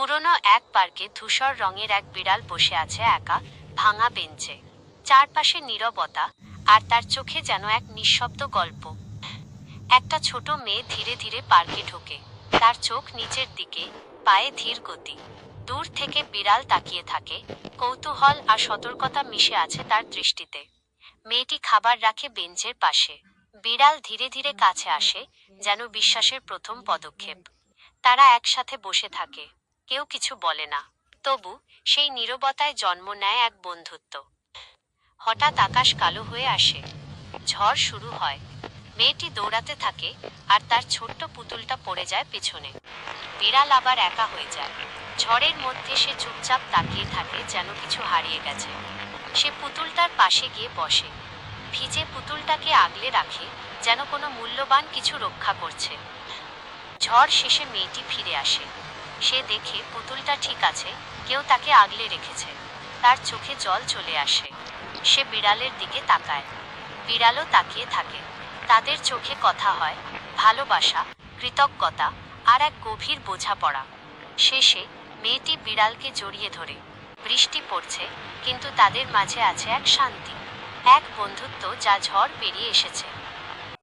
পুরনো এক পার্কে ধূসর রঙের এক বিড়াল বসে আছে একা, ভাঙা বেঞ্চে। চারপাশে নীরবতা, আর তার চোখে যেন এক নিঃশব্দ গল্প। একটা ছোট মেয়ে ধীরে ধীরে পার্কে ঢোকে। তার চোখ নিচের দিকে, পায়ে ধীর গতি। দূর থেকে বিড়াল তাকিয়ে থাকে, কৌতূহল আর সতর্কতা মিশে আছে তার দৃষ্টিতে। মেয়েটি খাবার রাখে বেঞ্চের পাশে। বিড়াল ধীরে ধীরে কাছে আসে, যেন বিশ্বাসের প্রথম পদক্ষেপ। তারা একসাথে বসে থাকে, কেউ কিছু বলে না। তবু সেই নীরবতায় জন্ম নেয় এক বন্ধুত্ব। হঠাৎ আকাশ কালো হয়ে আসে, ঝড় শুরু হয়। মেয়েটি দৌড়াতে থাকে, আর তার ছোট্ট পুতুলটা পড়ে যায় পেছনে। বিড়াল আবার একা হয়ে যায়। ঝড়ের মধ্যে সে চুপচাপ তাকিয়ে থাকে, যেন কিছু হারিয়ে গেছে। সে পুতুলটার পাশে গিয়ে বসে, ভিজে পুতুলটাকে আগলে রাখে, যেন কোনো মূল্যবান কিছু রক্ষা করছে। ঝড় শেষে মেয়েটি ফিরে আসে। সে দেখে পুতুলটা ঠিক আছে, কেউ তাকে আগলে রেখেছে। তার চোখে জল চলে আসে। সে বিড়ালের দিকে তাকায়, বিড়ালও তাকিয়ে থাকে। তাদের চোখে কথা হয়, ভালোবাসা, কৃতজ্ঞতা, আর এক গভীর বোঝাপড়া। শেষে মেয়েটি বিড়ালকে জড়িয়ে ধরে। বৃষ্টি পড়ছে, কিন্তু তাদের মাঝে আছে এক শান্তি, এক বন্ধুত্ব যা ঝড় পেরিয়ে এসেছে।